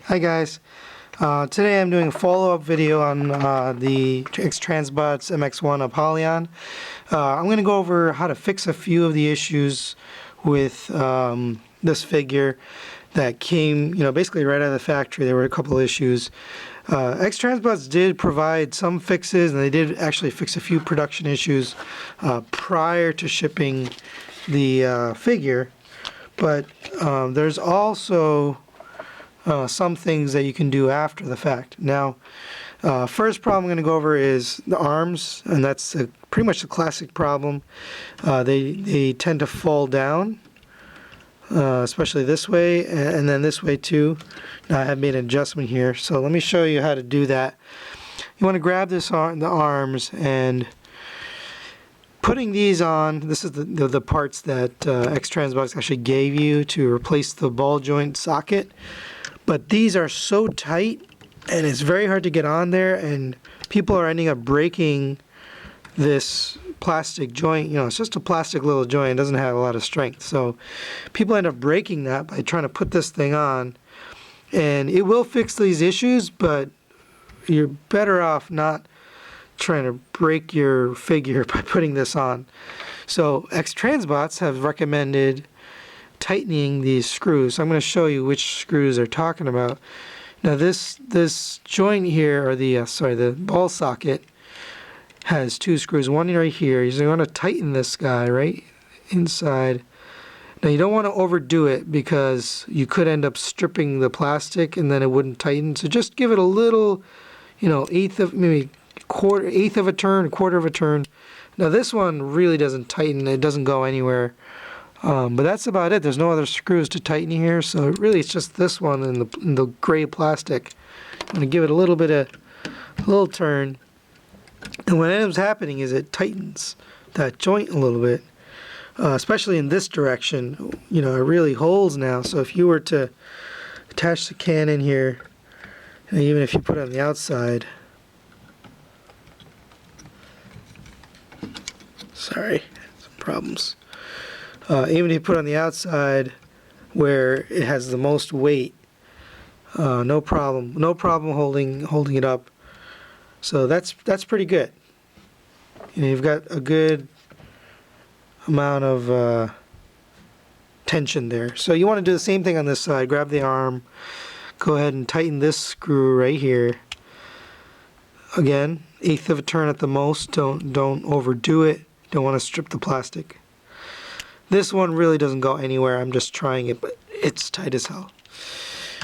Hi guys, today I'm doing a follow-up video on the X-Transbots MX1 Apollyon. I'm going to go over how to fix a few of the issues with this figure that came, basically right out of the factory. There were a couple of issues. X-Transbots did provide some fixes, and they did actually fix a few production issues prior to shipping the figure, but there's also some things that you can do after the fact. Now, first problem I'm going to go over is the arms, and that's pretty much the classic problem. They tend to fall down, especially this way, and then this way too. Now I have made an adjustment here, so let me show you how to do that. You want to grab the arms, and putting these on, this is the parts that X-Transbots actually gave you to replace the ball joint socket. But these are so tight, and it's very hard to get on there, and people are ending up breaking this plastic joint. It's just a plastic little joint. It doesn't have a lot of strength. So people end up breaking that by trying to put this thing on. And it will fix these issues, but you're better off not trying to break your figure by putting this on. So X-Transbots have recommended tightening these screws. So I'm going to show you which screws they're talking about. Now this joint here, or the ball socket, has two screws. One right here. You're going to tighten this guy right inside. Now you don't want to overdo it because you could end up stripping the plastic and then it wouldn't tighten. So just give it a little, eighth of a turn, quarter of a turn. Now this one really doesn't tighten. It doesn't go anywhere. But that's about it. There's no other screws to tighten here, so really it's just this one in the gray plastic. I'm going to give it a little turn, and what ends up happening is it tightens that joint a little bit, especially in this direction. It really holds now. So if you were to attach the can in here, and even if you put it on the outside, sorry, some problems. Even if you put it on the outside where it has the most weight, no problem holding it up. So that's pretty good. You've got a good amount of tension there. So you want to do the same thing on this side. Grab the arm, go ahead and tighten this screw right here. Again, eighth of a turn at the most. Don't overdo it. Don't want to strip the plastic. This one really doesn't go anywhere. I'm just trying it, but it's tight as hell.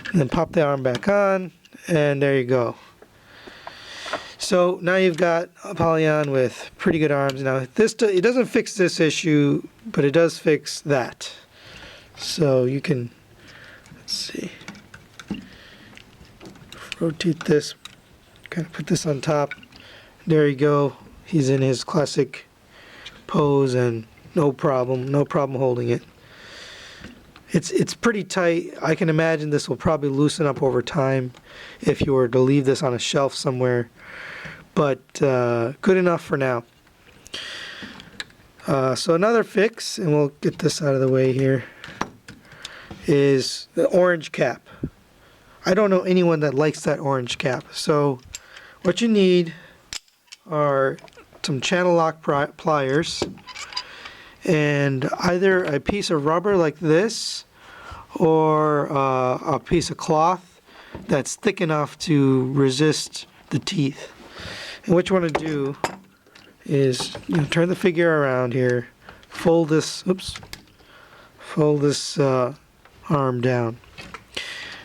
And then pop the arm back on, and there you go. So now you've got Apollyon with pretty good arms. Now it doesn't fix this issue, but it does fix that. So you can, let's see, rotate this, kind of put this on top. There you go. He's in his classic pose, and no problem holding it. It's pretty tight. I can imagine this will probably loosen up over time if you were to leave this on a shelf somewhere, but good enough for now. So another fix, and we'll get this out of the way here, is the orange cap. I don't know anyone that likes that orange cap. So what you need are some channel lock pliers, and either a piece of rubber like this or a piece of cloth that's thick enough to resist the teeth. And what you want to do is turn the figure around here, fold this arm down.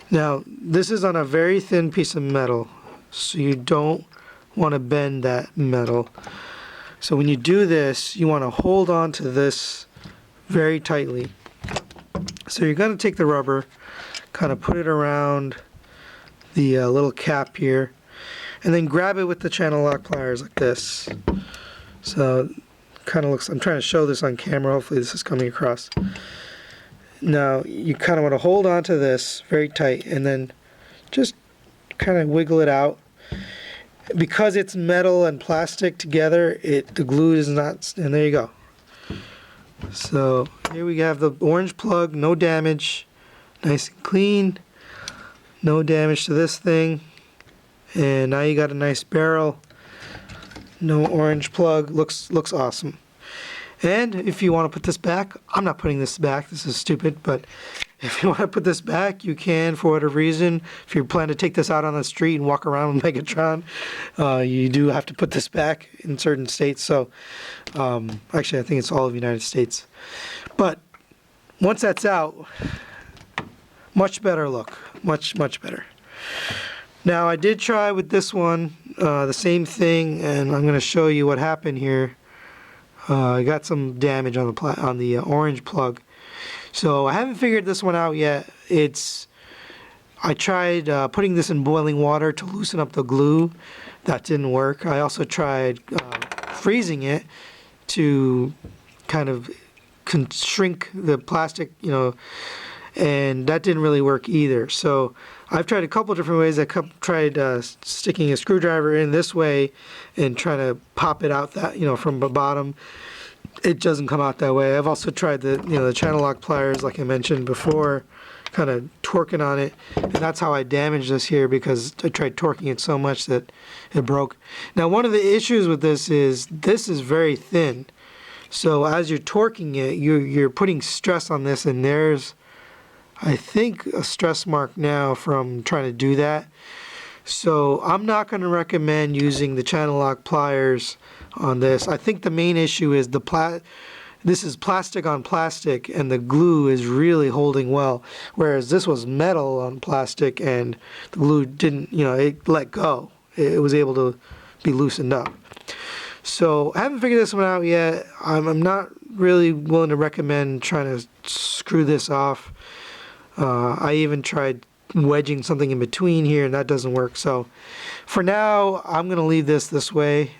Now this is on a very thin piece of metal, so you don't want to bend that metal. So when you do this, you want to hold on to this very tightly. So you're going to take the rubber, kind of put it around the little cap here, and then grab it with the channel lock pliers like this. So kind of looks, I'm trying to show this on camera, hopefully this is coming across. Now you kind of want to hold on to this very tight, and then just kind of wiggle it out. Because it's metal and plastic together, the glue is not, and there you go. So here we have the orange plug, no damage, nice and clean. No damage to this thing. And now you got a nice barrel. No orange plug. Looks awesome. And if you want to put this back, I'm not putting this back. This is stupid, but if you want to put this back, you can for whatever reason. If you plan to take this out on the street and walk around with Megatron, you do have to put this back in certain states. So, actually, I think it's all of the United States. But once that's out, much better look. Much better. Now, I did try with this one the same thing, and I'm going to show you what happened here. I got some damage on the orange plug. So I haven't figured this one out yet. I tried putting this in boiling water to loosen up the glue. That didn't work. I also tried freezing it to kind of shrink the plastic, and that didn't really work either. So I've tried a couple different ways. I tried sticking a screwdriver in this way and trying to pop it out from the bottom. It doesn't come out that way. I've also tried the channel lock pliers, like I mentioned before, kind of torquing on it, and that's how I damaged this here, because I tried torquing it so much that it broke. Now, one of the issues with this is very thin. So as you're torquing it, you're putting stress on this, and there's, I think, a stress mark now from trying to do that. So I'm not going to recommend using the channel lock pliers on this. I think the main issue is this is plastic on plastic, and the glue is really holding well, whereas this was metal on plastic and the glue didn't, it let go. It was able to be loosened up. So I haven't figured this one out yet. I'm not really willing to recommend trying to screw this off. I even tried wedging something in between here, and that doesn't work. So for now, I'm going to leave this way.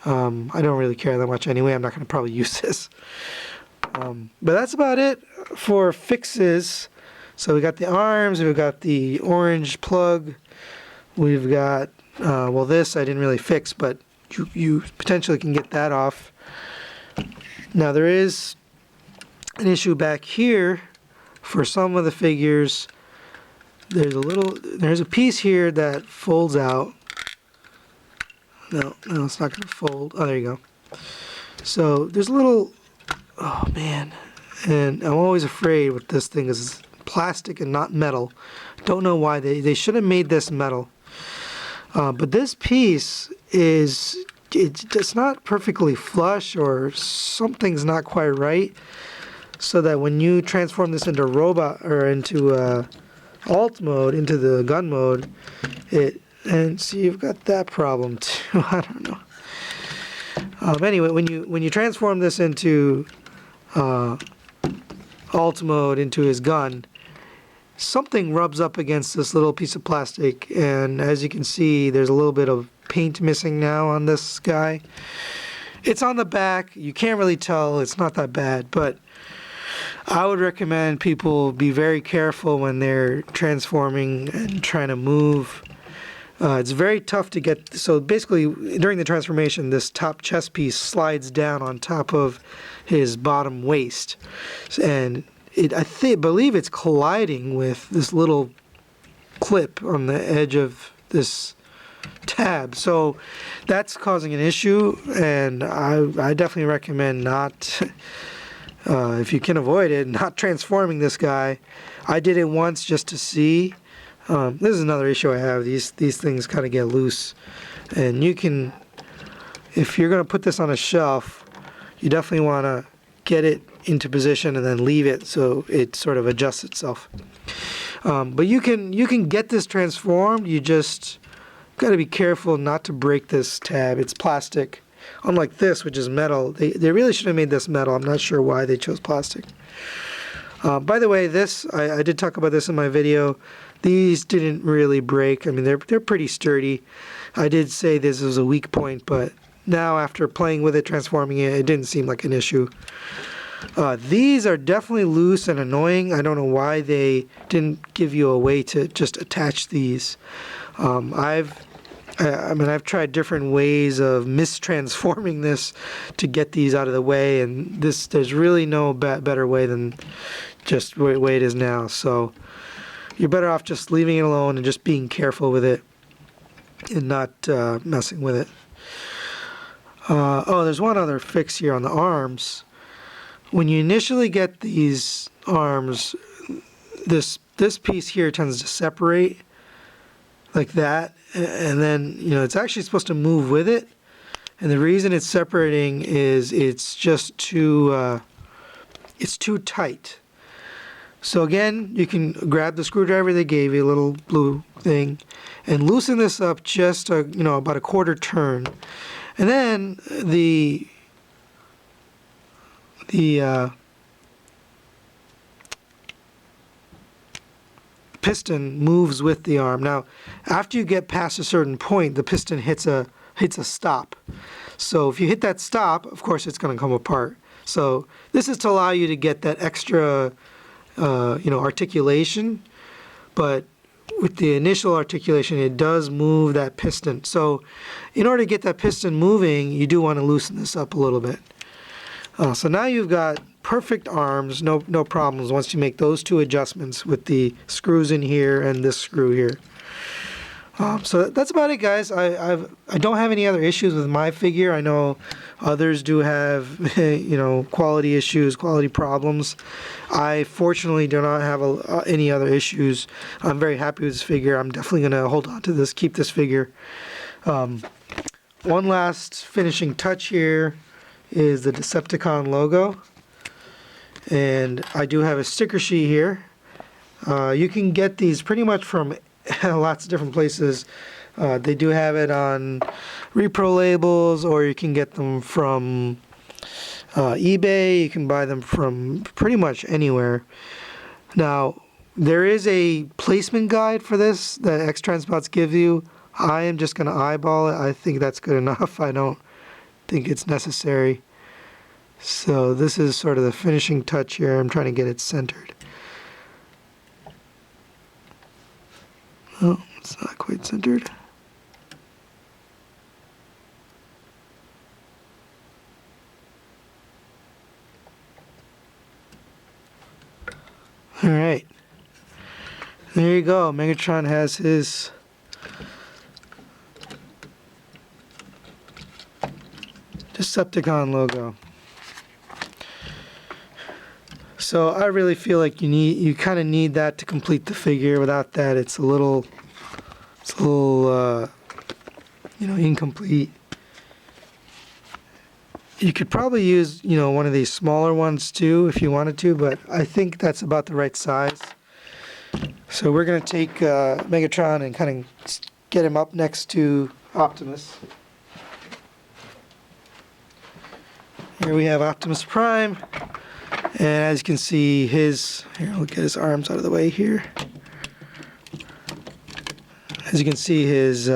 I don't really care that much anyway. I'm not going to probably use this. But that's about it for fixes. So we got the arms, we've got the orange plug, we've got, this I didn't really fix, but you potentially can get that off. Now there is an issue back here for some of the figures. There's a piece here that folds out. No, it's not going to fold. Oh, there you go. So there's a little, oh man, and I'm always afraid with this thing is it's plastic and not metal. Don't know why they should have made this metal. But this piece it's not perfectly flush, or something's not quite right, so that when you transform this into robot or into alt mode, into the gun mode, and see, you've got that problem too. I don't know. Anyway, when you transform this into alt mode, into his gun, something rubs up against this little piece of plastic, and as you can see, there's a little bit of paint missing now on this guy. It's on the back. You can't really tell. It's not that bad, but I would recommend people be very careful when they're transforming and trying to move. It's very tough to get. So basically, during the transformation, this top chest piece slides down on top of his bottom waist, and I believe it's colliding with this little clip on the edge of this tab. So that's causing an issue, and I definitely recommend not, if you can avoid it, not transforming this guy. I did it once just to see. This is another issue I have. These things kind of get loose, and you can, if you're going to put this on a shelf, you definitely want to get it into position and then leave it so it sort of adjusts itself. But you can get this transformed. You just got to be careful not to break this tab. It's plastic, unlike this, which is metal. They really should have made this metal. I'm not sure why they chose plastic. By the way, this I did talk about this in my video. These didn't really break. I mean, they're pretty sturdy. I did say this was a weak point, but now after playing with it, transforming it, it didn't seem like an issue. These are definitely loose and annoying. I don't know why they didn't give you a way to just attach these. I've tried different ways of mistransforming this to get these out of the way, and there's really no better way than just the way it is now. So you're better off just leaving it alone and just being careful with it and not messing with it. Oh, there's one other fix here on the arms. When you initially get these arms, this piece here tends to separate like that, and then it's actually supposed to move with it. And the reason it's separating is it's just too tight. So again, you can grab the screwdriver they gave you, a little blue thing, and loosen this up just about a quarter turn, and then the piston moves with the arm. Now, after you get past a certain point, the piston hits a stop. So if you hit that stop, of course it's going to come apart. So this is to allow you to get that extra articulation, but with the initial articulation, it does move that piston. So in order to get that piston moving, you do want to loosen this up a little bit. So now you've got perfect arms, no problems once you make those two adjustments with the screws in here and this screw here. So that's about it, guys. I don't have any other issues with my figure. I know others do have quality issues, quality problems. I fortunately do not have any other issues. I'm very happy with this figure. I'm definitely going to hold on to this, keep this figure. One last finishing touch here is the Decepticon logo, and I do have a sticker sheet here. You can get these pretty much from lots of different places. They do have it on repro labels, or you can get them from eBay. You can buy them from pretty much anywhere. Now, there is a placement guide for this that X-Transbots give you. I am just going to eyeball it. I think that's good enough. I don't think it's necessary. So this is sort of the finishing touch here. I'm trying to get it centered. Oh, it's not quite centered. All right. There you go. Megatron has his Decepticon logo. So I really feel like you kind of need that to complete the figure. Without that, it's a little incomplete. You could probably use one of these smaller ones too if you wanted to, but I think that's about the right size. So we're going to take Megatron and kind of get him up next to Optimus. Here we have Optimus Prime. And as you can see, here, I'll get his arms out of the way here. As you can see, his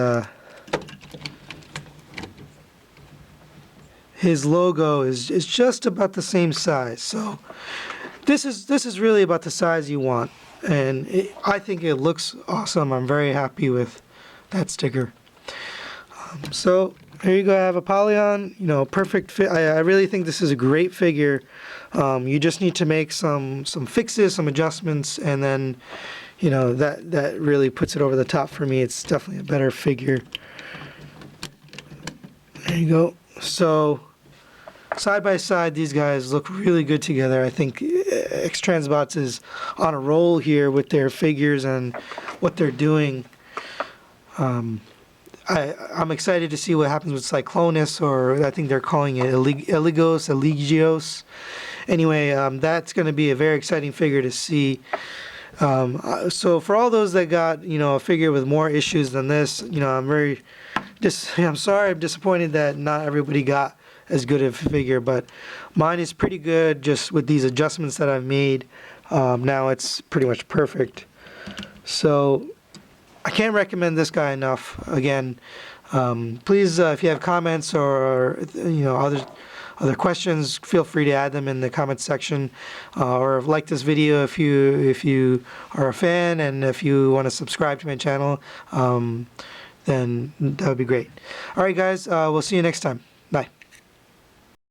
logo is just about the same size. So this is really about the size you want, and I think it looks awesome. I'm very happy with that sticker. So here you go. I have Apollyon. Perfect fit. I really think this is a great figure. You just need to make some fixes, some adjustments, and then that really puts it over the top for me. It's definitely a better figure. There you go. So side by side, these guys look really good together. I think X-Transbots is on a roll here with their figures and what they're doing. I'm excited to see what happens with Cyclonus, or I think they're calling it Eligios. Anyway, that's going to be a very exciting figure to see. So for all those that got a figure with more issues than this, I'm sorry, I'm disappointed that not everybody got as good of a figure, but mine is pretty good just with these adjustments that I've made. Now it's pretty much perfect. So I can't recommend this guy enough. Again, please, if you have comments or other questions, feel free to add them in the comments section, or like this video if you are a fan, and if you want to subscribe to my channel, then that would be great. All right, guys, we'll see you next time. Bye.